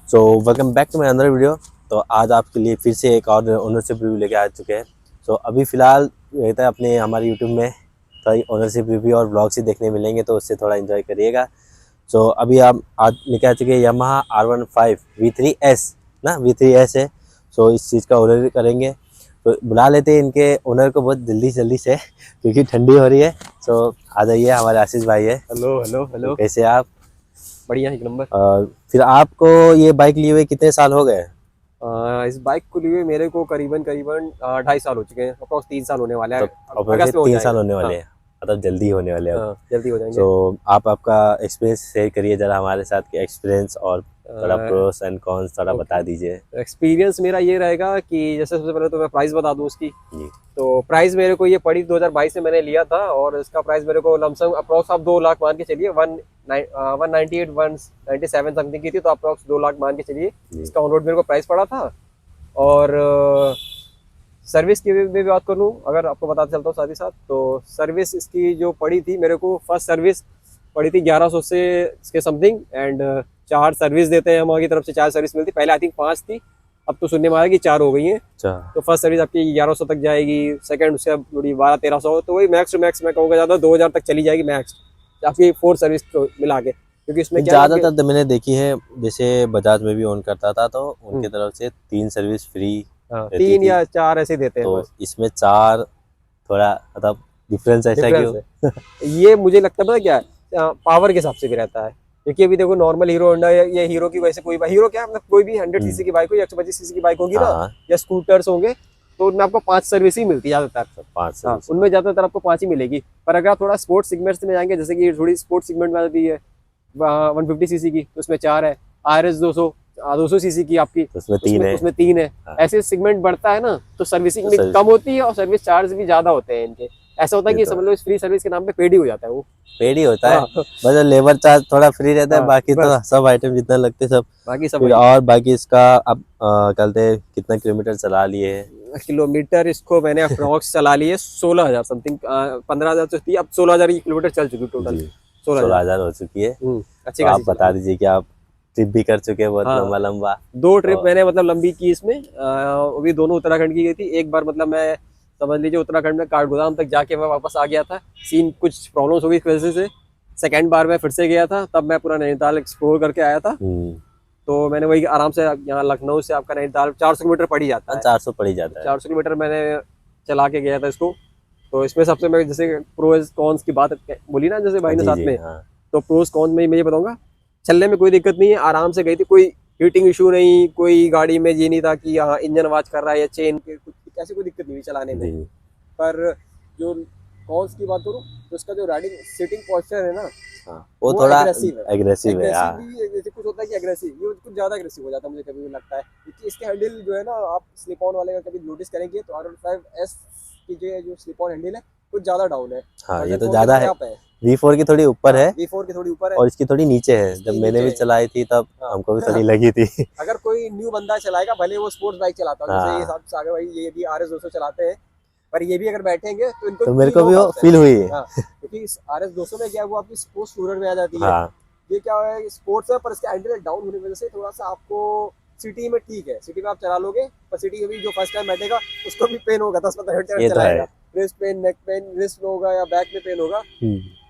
So welcome back to my another video. तो आज आपके लिए फिर से एक और ओनरशिप रिव्यू लेके आ चुके हैं। सो अभी फ़िलहाल रहता है अपने हमारे यूट्यूब में थोड़ा ओनरशिप रिव्यू और ब्लॉग्स ही देखने मिलेंगे, तो उससे थोड़ा एंजॉय करिएगा। सो अभी आप आज लेके आ चुके हैं यामाहा R15 V3S ना, V3S है। सो इस चीज़ का ओनर करेंगे, तो बुला लेते हैं इनके ओनर को बहुत जल्दी से क्योंकि ठंडी हो रही है। सो आ जाइए, हमारे आशीष भाई है। हेलो हेलो तो हेलो। कैसे आप? बढ़िया, एक नंबर। फिर आपको ये बाइक लिए हुए कितने साल हो गए? इस बाइक को लिए मेरे को करीबन करीबन 2.5 साल हो चुके हैं। अप्रॉक्स 3 साल होने वाला है। तो अप्रोक्स अगस्त में हो 3 साल जाएगा। होने वाले हाँ हैं, मतलब जल्दी होने वाले हैं अब। हाँ, जल्दी हो जाएंगे। सो आप आपका एक्सपीरियंस शेयर करिए ज़रा हमारे साथ के एक्सपीरियंस, और थोड़ा प्रोस एंड कॉन्स थोड़ा ओके, बता दीजिए एक्सपीरियंस मेरा ये रहेगा कि जैसे सबसे पहले तो मैं प्राइस बता दूं उसकी। जी। तो प्राइस मेरे को ये पड़ी 2022 में मैंने लिया था, और इसका प्राइस मेरे को लमसम अप्रॉक्स आप 2 लाख मान के चलिए। 198 197 समथिंग की थी, तो अप्रॉक्स 2 लाख मान के चलिए इसका ऑन रोड मेरे को प्राइस पड़ा था। और सर्विस की भी बात करूँ, अगर आपको बताते चलता हूँ साथ ही साथ, तो सर्विस इसकी जो पड़ी थी मेरे को, फर्स्ट सर्विस पड़ी थी 1100 से इसके समथिंग। एंड 4 सर्विस देते हैं हमारी तरफ से, 4 सर्विस मिलती, पहले आई थिंक 5 थी, अब तो सुनने में आया कि 4 हो गई हैं। अच्छा। तो फर्स्ट सर्विस आपकी 1100 तक जाएगी, सेकंड उससे थोड़ी 12-1300, तो वही मैक्स टू मैक्स मैं कहूँगा ज़्यादा 2000 तक चली जाएगी मैक्स आपकी 4 सर्विस तो मिला के, क्योंकि इसमें क्या है ज़्यादातर तो मैंने देखी है, जैसे बजाज में भी ऑन करता था तो उनकी तरफ से 3 सर्विस फ्री रहती 3 थी। या 4 ऐसे देते हैं तो बस। इसमें 4 थोड़ा मतलब डिफरेंस ऐसा डिफरेंस क्यों? है ये, मुझे लगता है पता क्या है, पावर के हिसाब से भी रहता है। क्योंकि अभी देखो नॉर्मल हीरो होंडा या हीरो की वैसे कोई हीरो क्या मतलब कोई भी 100 सीसी की बाइक हो या 125 सीसी की बाइक होगी हाँ ना, हाँ, या स्कूटर्स होंगे, तो उनमें आपको 5 सर्विस ही मिलती है ज्यादातर। 5 हाँ, सर्विस। उनमें ज्यादातर आपको 5 ही मिलेगी। पर अगर आप थोड़ा स्पोर्ट्स सेगमेंट में जाएंगे, जैसे कि थोड़ी स्पोर्ट्स सेगमेंट में आती है 150 सीसी की, तो उसमें 4 है। RS 200 सीसी की आपकी, तो उसमें 3 है। उसमें 3 है। हाँ, ऐसे सेगमेंट बढ़ता है ना, तो सर्विसिंग तो भी सर्विस कम होती है और सर्विस चार्ज भी ज्यादा होते हैं इनके। ऐसा होता है ये कि तो है, समझ लो इस फ्री सर्विस के नाम पे पेड ही हो जाता है वो। पेड ही होता है। हाँ बस लेबर चार्ज थोड़ा फ्री रहता है, हाँ, बाकी तो बस सब आइटम जितना लगते सब। बाकी सब फिर वही। और बाकी इसका आप कहते कितना किलोमीटर चला लिए हैं? किलोमीटर इसको मैंने अप्रॉक्स चला लिए 16,000 समथिंग, 15,000 तो थी, अब 16,000 की किलोमीटर चल चुकी टोटल। जी, 16,000। 16,000 हो चुकी है। अच्छी तो आप खासी बता चलाई। दीजिए कि आप ट्रिप भी कर चुके हैं बहुत हाँ, लंबा लंबा। 2 ट्रिप और मैंने मतलब लंबी की इसमें, वो भी दोनों उत्तराखंड की गई थी। एक बार मतलब मैं समझ लीजिए उत्तराखंड में काठगोदाम तक जाके मैं वापस आ गया था, सीन कुछ प्रॉब्लम्स हो गई इस वजह से। सेकेंड बार मैं फिर से गया था, तब मैं पूरा नैनीताल एक्सप्लोर करके आया था। तो मैंने वही आराम से, यहाँ लखनऊ से आपका नैनीताल 400 किलोमीटर पड़ ही जाता है। 400 पड़ ही जाता है। 400 किलोमीटर मैंने चला के गया था इसको। तो इसमें सबसे मैं जैसे प्रोज कॉन्स की बात बोली ना, जैसे भाई ने जी साथ जी में, हाँ। तो प्रोज कॉन्स में मैं ये बताऊंगा। चलने में कोई दिक्कत नहीं है, आराम से गई थी, कोई हीटिंग इशू नहीं, कोई गाड़ी में ये नहीं था कि हाँ इंजन आवाज कर रहा है या चेन के कुछ ऐसी कोई दिक्कत नहीं हुई चलाने में। जी पर जो कॉन्स की बात करूँ, तो इसका जो राइडिंग सीटिंग पॉस्चर है ना, हाँ, वो वो थोड़ा एग्रेसिव है। एग्रेसिव है। एग्रेसिव हाँ, भी जैसे कुछ होता है कि एग्रेसिव, ये कुछ ज्यादा एग्रेसिव हो जाता है मुझे कभी भी लगता है। क्योंकि इसके हैंडल जो है ना, आप स्लिप ऑन वाले का कभी नोटिस करेंगे तो R15S की जो स्लिप ऑन हैंडल है कुछ ज्यादा डाउन है। हाँ, ये वर्जन तो 4 के ज़्यादा थोड़े है। अप है। V4 की थोड़ी ऊपर हाँ, है V4 की थोड़ी ऊपर है, और इसकी थोड़ी नीचे है। जब इसकी मैंने नीचे भी है। चलाई थी तब हाँ हमको भी थोड़ी लगी थी। अगर कोई न्यू बंदा चलाएगा, भले वो स्पोर्ट्स बाइक चलाता हो, जैसे ये हाँ, साथ आगे भाई ये भी RS 200 चलाते हैं, पर ये भी अगर बैठेंगे तो इनको तो भी मेरे फील को भी होगा वो उस टाइम। फील हुई है। हाँ, क्योंकि इस RS 200 में क्या है, वो आपकी स्पोर्ट्स टूरर में आ जाती है। हाँ, ये क्या है, स्पोर्ट्स है, पर इसका हैंडल डाउन होने की वजह से थोड़ा सा आपको सिटी में ठीक है, सिटी में आप चला लोगे, पर सिटी में भी जो फर्स्ट टाइम बैठेगा उसको भी पेन होगा, 10-15 मिनट ये तो है। चलाएगा। Wrist pain, neck pain, wrist में होगा या बैक में पेन होगा।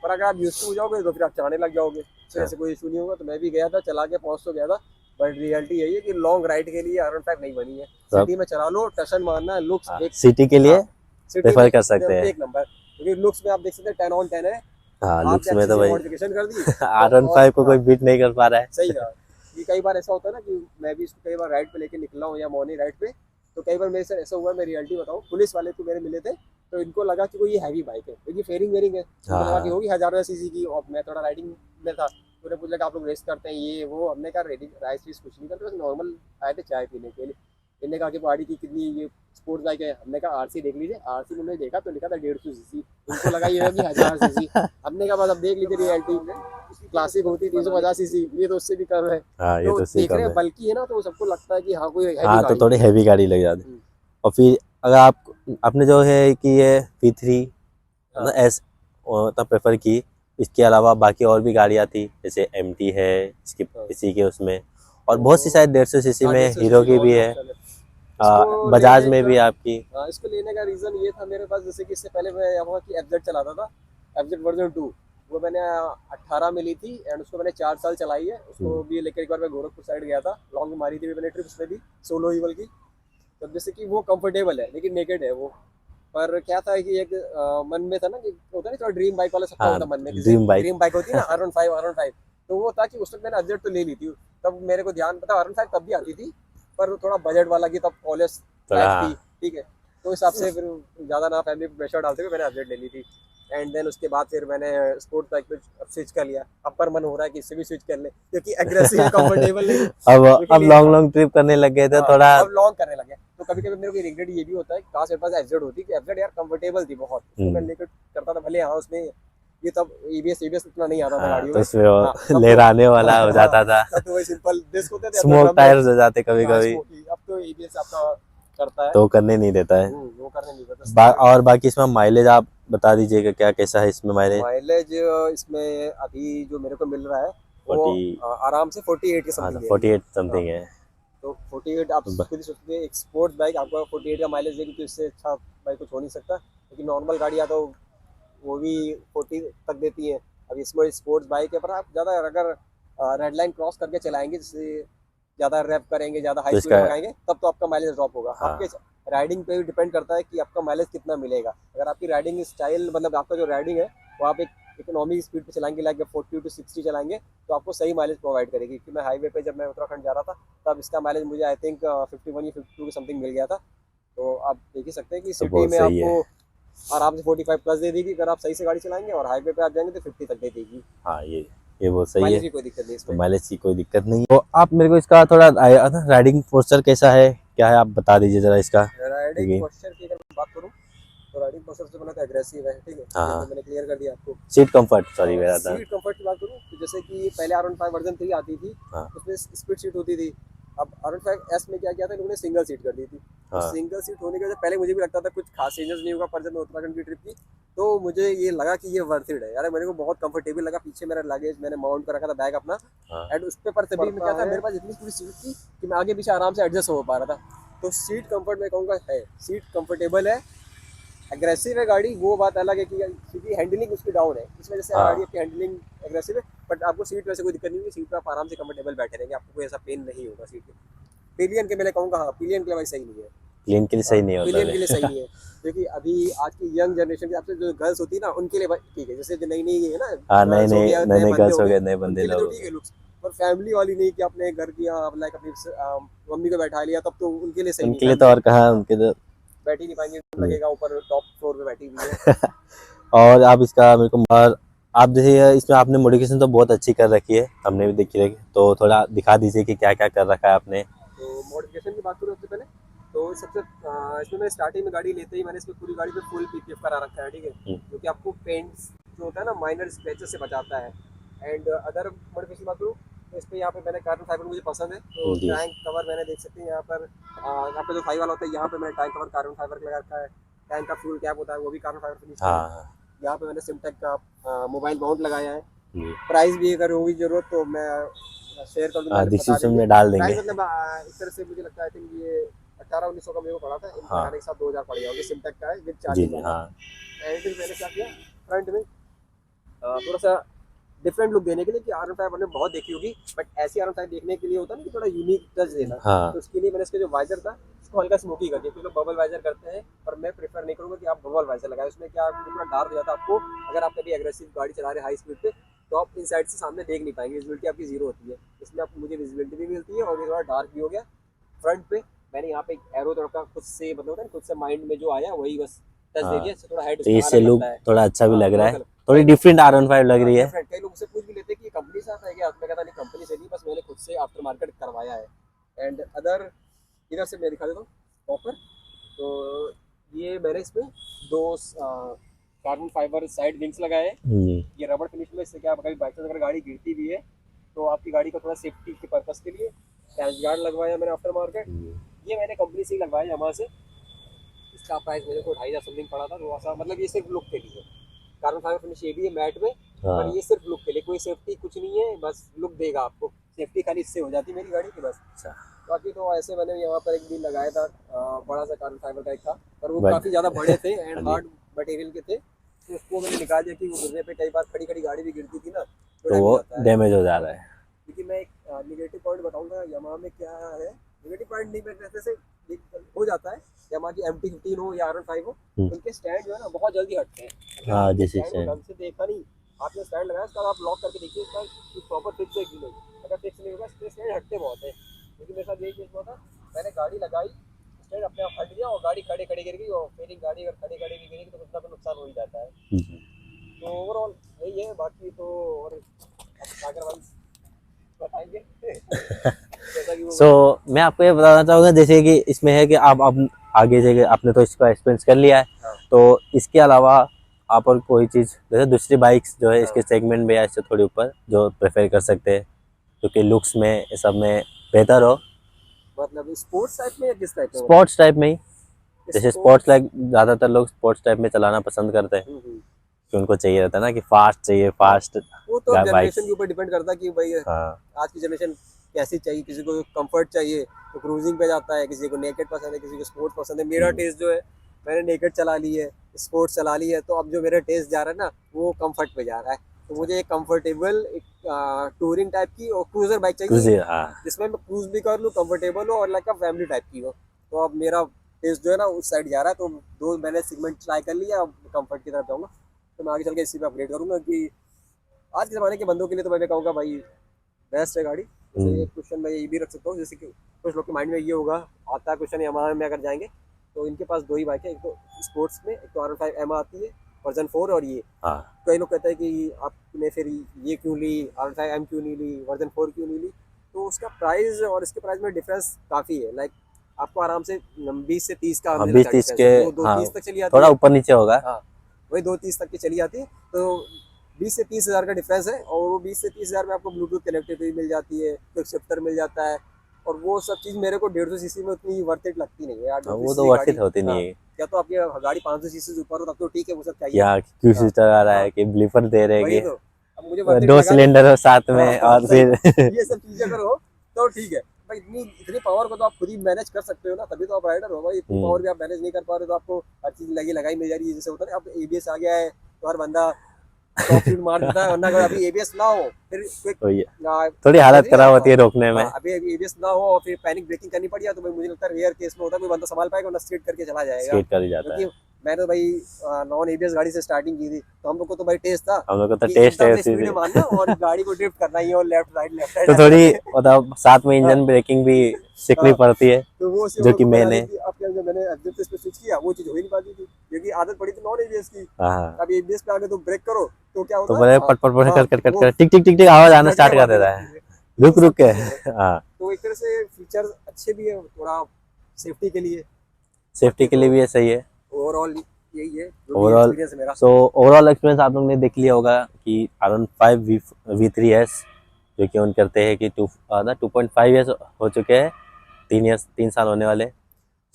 पर अगर आप यूज टू हो जाओगे तो फिर आप चलाने लग जाओगे, फिर ऐसे कोई इशू नहीं होगा। तो मैं भी गया था, चला के पहुंच तो गया था, बट रियलिटी यही है कि लॉन्ग राइड के लिए R15 नहीं बनी है। सिटी में चला लो, टशन मारना, लुक्स एक। सिटी के लिए हाँ, सिटी में प्रेफर कर सकते हैं। एक नंबर, क्योंकि लुक्स में आप देख सकते हैं 10 on 10 है। हाँ, लुक्स आपने में अच्छी तो सी भाई मॉडिफिकेशन कर दी तो और R15 को कोई हाँ, बीट नहीं कर पा रहा सही है। कहा। कि कई बार ऐसा होता है ना कि मैं भी इसको कई बार राइड पे लेके निकला हूँ या मॉर्निंग राइड पे, तो कई बार मेरे साथ ऐसा हुआ, मैं रियलिटी बताऊँ, पुलिस वाले तो मेरे मिले थे, तो इनको लगा कि कोई ये हैवी बाइक है, क्योंकि फेयरिंग वेयरिंग है, इनको लगा कि हाँ, होगी 1000 सीसी की। और मैं थोड़ा राइडिंग में था, तो उन्हें पूछा कि आप लोग रेस करते हैं ये वो, हमने कहा रेडिंग राइस वीस कुछ नहीं करते, बस नॉर्मल आए थे चाय पीने के लिए। इन्होंने कहा कि गाड़ी की कितनी ये स्पोर्ट्स बाइक है, हमने कहा आरसी देख लीजिए। आरसी में उन्होंने देखा तो लिखा था 150 सीसी, इनको लगा ये होगी 1000 सीसी। हमने कहा बस अब देख लीजिए रियलिटी, क्लासिक होती 350 सीसी, ये तो उससे भी कम है। हाँ, ये तो तो सही देख रहे कम हैं है। बल्कि है ना, तो सबको लगता है कि हाँ कोई हैवी हाँ, तो गाड़ी थोड़ी होगी। हैवी गाड़ी लग जाती है। और फिर अगर आप आपने जो है कि ये V3 हाँ मतलब एस मतलब प्रेफर की, इसके अलावा बाकी और भी गाड़ियाँ थी, जैसे MT है इसके हाँ इसी के उसमें, और बहुत सी शायद 150 सीसी में 150 हीरो की भी है, इसको बजाज लेने में का- भी आपकी। हाँ, इसको लेने का रीज़न ये था मेरे पास, जैसे कि इससे पहले मैं यामाहा की एफजेड चलाता था, एफजेड वर्जन 2। वो मैंने 18 में ली थी एंड उसको मैंने 4 साल चलाई है। उसको भी लेकर एक बार मैं गोरखपुर साइड गया था, लॉन्ग मारी थी मैंने ट्रिप उसमें भी, सोलो ही बल्कि। तब जैसे कि वो कंफर्टेबल है लेकिन नेकेड है वो। पर क्या था कि एक मन में था ना कि होता है ना थोड़ा ड्रीम बाइक वाला, सबका हाँ, होता है मन में, जैसे ड्रीम बाइक। ड्रीम बाइक होती है ना, R15 R15। तो वो था कि उस वक्त मैंने एफजेड तो ले ली थी। तब मेरे को ध्यान पता, R15 तब भी आती थी पर थोड़ा बजट वाला की, तब कॉलेज थोड़ा लाइफ थी, हाँ, ठीक है। तो इस हिसाब से फिर ज़्यादा ना फैमिली पे प्रेशर डालते हुए मैंने एफजेड ले ली थी। एंड देन उसके बाद फिर मैंने स्पोर्ट्स बाइक पे स्विच कर लिया। अब पर मन हो रहा है कि इससे भी स्विच कर ले, क्योंकि एग्रेसिव है, कंफर्टेबल नहीं, अब क्योंकि लॉन्ग लॉन्ग ट्रिप करने लग गए थे हाँ, थोड़ा। अब लॉन्ग करने लगे। तो कभी कभी मेरे को रिग्रेट ये भी होता है कि काश मेरे पास एफजेड होती, कि एफजेड यार कंफर्टेबल थी बहुत, उसको मैं लेकर करता था भले। हाँ, उसमें ये तब ईबीएस इतना नहीं आता था हाँ, गाड़ियों तो में। उसमें हाँ, वो तब तो लहराने वाला हो जाता था, तब तो वही सिंपल डिस्क होते थे, अब तो स्मोक ड्रम टायर्स हो जाते कभी हाँ, कभी, स्मोकी। अब तो ईबीएस आपका करता है। तो करने नहीं देता है। वो करने नहीं देता। और बाकी इसमें माइलेज आप बता दीजिएगा, क्या कैसा है इसमें माइलेज? माइलेज इसमें अभी जो मेरे को मिल रहा है वो 40, आराम से 48 के हाँ, समथिंग है। 48 हाँ, समथिंग है। तो 48 आप ब- खुद ही सोचिए, एक स्पोर्ट्स बाइक आपको 48 का माइलेज देगी तो इससे अच्छा बाइक कुछ हो नहीं सकता। लेकिन नॉर्मल गाड़ियाँ तो वो भी 40 तक देती हैं। अब इसमें स्पोर्ट्स बाइक है, पर आप ज़्यादा अगर रेड लाइन क्रॉस करके चलाएंगे, जैसे ज़्यादा रैप करेंगे, ज़्यादा हाई तो स्पीड इसका, में भगाएंगे, तब तो आपका माइलेज ड्रॉप होगा। हाँ, आपके राइडिंग पे भी डिपेंड करता है कि आपका माइलेज कितना मिलेगा। अगर आपकी राइडिंग स्टाइल, मतलब आपका जो राइडिंग है वो आप एक इकोनॉमी स्पीड पे चलाएंगे, लाइक 40 to 60 चलाएंगे, तो आपको सही माइलेज प्रोवाइड करेगी। क्योंकि मैं हाईवे पे जब मैं उत्तराखंड जा रहा था तब इसका माइलेज मुझे आई थिंक 51 या 52 के समथिंग मिल गया था। तो आप देख ही सकते हैं कि तो सिटी बहुत में सही आपको है। आराम से 45 प्लस दे देगी अगर आप सही से गाड़ी चलाएंगे, और हाईवे पे आप जाएंगे तो 50 तक दे देगी। हाँ, ये बहुत सही माइलेज है। की कोई दिक्कत नहीं तो इसमें। माइलेज की कोई दिक्कत नहीं है। तो आप मेरे को इसका थोड़ा राइडिंग पोस्चर कैसा है, क्या है, आप बता दीजिए जरा इसका, राइडिंग क्योंकि पोस्चर की अगर मैं बात करूँ तो राइडिंग पोस्चर से बना तो एग्रेसिव है, ठीक है, हाँ, ये तो हाँ, मैंने क्लियर कर दिया आपको। सीट कंफर्ट, सॉरी मेरा था। सीट कंफर्ट की बात करूँ तो जैसे कि पहले R15 वर्जन 3 आती थी, हाँ, उसमें स्प्लिट सीट होती थी। अब R15S में क्या किया था, लोगों ने सिंगल सीट कर दी थी। तो हाँ, सिंगल सीट होने की वजह से पहले मुझे भी लगता था कुछ खास चेंजेस नहीं होगा, पर जब मैं उत्तराखंड की ट्रिप की तो मुझे ये लगा कि ये वर्थ इट है यार। मेरे को बहुत कंफर्टेबल लगा। पीछे मेरा लगेज मैंने माउंट कर रखा था, बैग अपना, हाँ, एंड उस पे पर तभी मैं क्या था, मेरे पास इतनी पूरी सीट थी कि मैं आगे पीछे आराम से एडजस्ट हो पा रहा था। तो सीट कंफर्ट में कहूँगा है, सीट कंफर्टेबल है। एग्रेसिव है गाड़ी, वो बात अलग है कि क्योंकि हैंडलिंग उसकी डाउन है, इस वजह से गाड़ी हाँ, आपकी हैंडलिंग एग्रेसिव है। बट आपको सीट वैसे कोई दिक्कत नहीं होगी, सीट पे आप आराम से कंफर्टेबल बैठे रहेंगे, आपको कोई ऐसा पेन नहीं होगा सीट पे। पिलियन के मैं कहूँगा, हाँ पिलियन के लिए भाई सही नहीं है। प्लेन के लिए हाँ, सही नहीं होता पिलियन के लिए सही है। नहीं है, क्योंकि अभी आज की यंग जनरेशन के हिसाब से जो गर्ल्स होती है ना, उनके लिए भाई ठीक है। जैसे जो नई नई है ना, हाँ, नए गर्ल्स हो नए गया, नए नए नए बंदे गर्ल्स हो हो गए, गए, नए बंदे उनके लिए लोग तो हो ठीक गए। है लुक्स। पर फैमिली वाली नहीं कि अपने घर की, हाँ लाइक अपनी मम्मी को बैठा लिया, तब तो उनके लिए सही नहीं। उनके लिए तो और कहाँ, उनके तो बैठ ही नहीं पाएंगे, लगेगा ऊपर टॉप फ्लोर पे बैठी हुई है। और आप इसका मेरे को, और आप जैसे इसमें आपने मॉडिफिकेशन तो बहुत अच्छी कर रखी है, हमने भी देखी रखी, तो थोड़ा दिखा दीजिए कि क्या क्या कर रखा है आपने। तो मॉडिफिकेशन की बात करूँ सबसे पहले, तो सबसे इसमें मैंने स्टार्टिंग में गाड़ी लेते ही मैंने इसमें पूरी गाड़ी पे फुल पीपीएफ करा रखा है, ठीक है, जो कि आपको पेंट्स जो होता है ना माइनर स्क्रैचेस से बचाता है। एंड अदर मॉडिफिकेशन बात करूँ तो इस पर यहाँ पे मैंने कार्बन फाइबर मुझे पसंद है, तो जी, टैंक कवर मैंने देख सकते हैं यहाँ पर, यहाँ पे जो फाइव वाला होता है यहाँ पे मैंने टैंक कवर कार्बन फाइबर का लगा रखा है। टैंक का फ्यूल कैप होता है वो भी कार्बन फाइबर फिनिश का है। हाँ, यहाँ पे मैंने सिमटेक का मोबाइल माउंट लगाया है। जी, प्राइस भी अगर होगी जरूरत तो मैं शेयर कर दूंगा, बता डिस्क्रिप्शन देंगे में डाल देंगे। प्राइस। मतलब इस तरह से मुझे लगता है, आई थिंक ये 1800-1900 का मेरे को पड़ा था, इनका हाँ, लगाने के साथ 2000 पड़ गया, सिमटेक का है विद जी, चार्जिंग जी, वाला। हाँ, एंड फिर मैंने क्या किया, फ्रंट में थोड़ा सा डिफरेंट लुक देने के लिए, कि R15 आपने बहुत देखी होगी, बट ऐसी R15 देखने के लिए होता है ना कि थोड़ा यूनिक टच देना, हाँ, तो उसके लिए मैंने इसके जो वाइजर था उसको हल्का स्मोकी कर दिया। कुछ लोग बबल वाइजर करते हैं, पर मैं प्रेफर नहीं करूँगा कि आप बबल वाइजर लगाए। उसमें क्या पूरा डार्क हो जाता है आपको, अगर आप कभी एग्रेसिव गाड़ी चला रहे हाई स्पीड पे तो आप इन साइड से सामने देख नहीं पाएंगे, विजिबिलिटी आपकी जीरो होती है। इसमें आपको मुझे विजिबिलिटी भी मिलती है और ये थोड़ा डार्क भी हो गया। फ्रंट पे मैंने यहाँ पे एक एरो थोड़ा खुद से, मतलब होता है खुद से माइंड में जो आया वही बस टच दे हाँ, दिया, इससे थोड़ा हेड तो उसका इससे अलग लुक लगता है। थोड़ा अच्छा भी हाँ, लग रहा थोड़ा है, अलग। थोड़ी डिफरेंट R15 लग रही है। डिफरेंट, कई लोग मुझसे पूछ भी लेते हैं कि ये कंपनी से आता है क्या, मैं कहता नहीं कंपनी से नहीं, बस मैंने खुद से आफ्टर मार्केट करवाया है। एंड अदर इधर से मैं दिखा देता हूँ प्रॉपर। तो ये मैंने इसमें दो कार्बन फाइबर साइड विंग्स लगाए हैं। जी, ये रबड़ फिनिश में, इससे क्या कभी बाई चांस अगर गाड़ी गिरती भी है तो आपकी गाड़ी को थोड़ा सेफ्टी के पर्पस के लिए डैश गार्ड लगवाया मैंने आफ्टर मार्केट। ये मैंने कंपनी से ही लगवाया यहाँ से। इसका प्राइस मेरे को 2500 समथिंग पड़ा था, थोड़ा सा मतलब ये सिर्फ लुक के लिए। कार्बन फाइबर फिनिश ये भी है मैट में, पर हाँ, ये सिर्फ लुक के लिए, कोई सेफ्टी कुछ नहीं है, बस लुक देगा आपको। सेफ्टी खाली इससे हो जाती मेरी गाड़ी की बस। अच्छा बाकी तो ऐसे मैंने यहाँ पर एक डील लगाया था, बड़ा सा कार्बन फाइबर का एक था, पर वो But- काफ़ी ज़्यादा बड़े थे हाँ एंड जी। हार्ड मटेरियल के थे, तो उसको मैंने निकाल दिया कि वो गिरने पे कई बार खड़ी खड़ी गाड़ी भी गिरती थी ना, तो तो डर वो जाता है। डैमेज हो जा रहा है। क्योंकि मैं एक निगेटिव पॉइंट बताऊंगा यामाहा में क्या है, निगेटिव पॉइंट नहीं, मैं जैसे हो जाता है यामाहा की MT-15 हो या R15 हो, उनके स्टैंड जो है ना बहुत जल्दी हटते हैं। अगर हाँ, आपने जैसे स्टैंड को स्टैंड। ढंग से देखा नहीं, आपने स्टैंड लगाया उसका आप लॉक करके देखिए इसका प्रॉपर फिक्स है कि नहीं, अगर फिक्स नहीं होगा इसके स्टैंड हटते बहुत है। क्योंकि मेरे साथ यही केस हुआ था, मैंने गाड़ी लगाई, स्टैंड अपने आप हट गया और गाड़ी खड़े खड़े गिर गई, और मेरी गाड़ी अगर खड़े खड़े भी गिरेगी तो कुछ ना कुछ नुकसान हो ही जाता है। जी। तो ओवरऑल यही है, बाकी तो और अब सागर भाई बताएंगे जैसा कि वो सो मैं आपको ये बताना चाहूँगा जैसे कि इसमें है कि आप अब आगे जगह आपने तो इसका एक्सपीरियंस कर लिया है, हाँ। तो इसके अलावा आप और कोई चीज़ जैसे दूसरी बाइक्स जो है हाँ। इसके सेगमेंट में या इससे थोड़ी ऊपर जो प्रेफर कर सकते हैं क्योंकि लुक्स में ये सब में बेहतर हो, मतलब स्पोर्ट्स टाइप में या किस टाइप में? स्पोर्ट्स टाइप में ही। जैसे स्पोर्ट्स। स्पोर्ट्स लाइक ज़्यादातर लोग स्पोर्ट्स टाइप में चलाना पसंद करते हैं कि उनको चाहिए रहता है ना कि फास्ट चाहिए, फास्ट वो तो बाइक्स। जनरेशन के ऊपर डिपेंड करता है कि भाई हाँ आज की जनरेशन कैसी चाहिए, किसी को कंफर्ट चाहिए तो क्रूजिंग पे जाता है, किसी को नेकेड पसंद है, किसी को स्पोर्ट्स पसंद है। मेरा टेस्ट जो है, मैंने नेकेड चला ली है, स्पोर्ट्स चला ली है, तो अब जो मेरा टेस्ट जा रहा है ना वो कंफर्ट पे जा रहा है। तो मुझे एक कंफर्टेबल एक टूरिंग टाइप की और क्रूजर बाइक चाहिए क्रूज़र, हाँ जिसमें मैं क्रूज भी कर लूँ, कंफर्टेबल हो और लाइक अ फैमिली टाइप की हो। तो अब मेरा टेस्ट जो है ना उस साइड जा रहा है, तो दो मैंने सेगमेंट ट्राई कर लिया, अब कंफर्ट की तरफ जाऊँगा। तो मैं आगे चल के इसी पे अपग्रेड करूँगा कि आज के ज़माने के बंदों के लिए तो मैं कहूँगा भाई बेस्ट है गाड़ी। जैसे एक क्वेश्चन मैं ये भी रख सकता हूँ, जैसे कि कुछ लोग के माइंड में ये होगा, आता है क्वेश्चन यामाहा में अगर जाएंगे तो इनके पास दो ही बाइक है, एक तो स्पोर्ट्स में, एक तो R15 M आती है वर्जन 4 और ये। हाँ कई लोग कहते हैं कि आपने फिर ये क्यों ली, R15 M क्यों नहीं ली, वर्जन 4 क्यों नहीं ली? तो उसका प्राइस और इसके प्राइस में डिफरेंस काफ़ी है। लाइक आपको आराम से 20 से 30 का हाँ, मिल 20-30 के, वो दो हाँ 30 तक चली जाती थोड़ा है। ऊपर नीचे होगा। हाँ वही 2-30 तक की चली जाती है, तो 20 से 30 हज़ार का डिफरेंस है। और वो 20 से 30 हज़ार में आपको ब्लूटूथ कनेक्टिविटी मिल जाती है, क्विक शिफ्टर मिल जाता है, और वो सब चीज़ मेरे को 150 सीसी में उतनी वर्थ इट लगती नहीं है यार। हाँ, 150 वो तो सीसी वर्थ गाड़ी, इट होती नहीं हाँ, है या तो आपकी गाड़ी 500 सीसी से ऊपर हो तब तो ठीक है, वो सब चाहिए। या क्यू हाँ, सिस्टर आ रहा हाँ, है कि ब्लीफर दे रहे वही हैं तो। अब मुझे कि वर्थ इट 2 लगा नहीं। सिलेंडर हो साथ में हाँ, और सही। फिर ये सब चीज़ें अगर हो तो ठीक है भाई, इतनी इतनी पावर को तो आप खुद ही मैनेज कर सकते हो ना, तभी तो आप राइडर हो भाई। इतनी पावर भी आप मैनेज नहीं कर पा रहे तो आपको हर चीज़ लगी लगाई मिल जा रही है। जैसे होता है अब ABS आ गया है तो हर बंदा टॉप स्पीड मार देता है, वरना अगर अभी ABS ना हो फिर क्विक तो ये थोड़ी हालत खराब होती है रोकने में। हाँ, अभी ABS ना हो और फिर पैनिक ब्रेकिंग करनी पड़ी तो भाई मुझे लगता है रेयर केस में होता है कोई बंदा संभाल पाएगा, वरना स्किड करके चला जाएगा। स्केट कर ही जाता है। क्योंकि मैंने तो भाई नॉन ABS गाड़ी से स्टार्टिंग की थी, तो हम लोग को तो भाई टेस्ट था हम लोग को तो कि टेस्ट है एकदम से उसी स्पीड में से। मारना और गाड़ी को ड्रिफ्ट करना ही है, और लेफ्ट तो राइट थोड़ी मतलब साथ में इंजन ब्रेकिंग भी सीखनी हाँ। पड़ती है तो वो जो कि मैंने, अब क्या, जब मैंने एफजेड पे स्विच किया वो चीज़ हो ही नहीं पाती थी क्योंकि आदत पड़ी थी नॉन ABS की। हाँ अब ABS पे आगे तो ब्रेक करो तो क्या तो होता बड़े है, पट पट पट हाँ, कर कर कर वो कर टिक टिक टिक टिक आवाज आना स्टार्ट कर घंटे देता बाद है, होती है। रुक तो रुक सब के। चीज़ें हैं। हाँ तो एक तरह से फीचर अच्छे भी है थोड़ा सेफ्टी के लिए, सेफ्टी के लिए भी ये सही है। ओवरऑल यही है जो भी ओवरऑल एक्सपीरियंस है मेरा। सो ओवरऑल एक्सपीरियंस आप लोग ने देख लिया होगा कि R15 V3S जो कि ऑन करते हैं कि 2.5 ईयर्स हो चुके हैं, 3 साल होने वाले।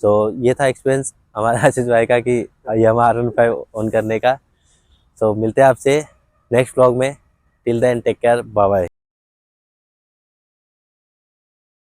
तो ये था एक्सपीरियंस हमारा आशीष भाई का कि यामाहा R15 ऑन करने का। तो मिलते हैं आपसे नेक्स्ट व्लॉग में। Till then take care, bye bye.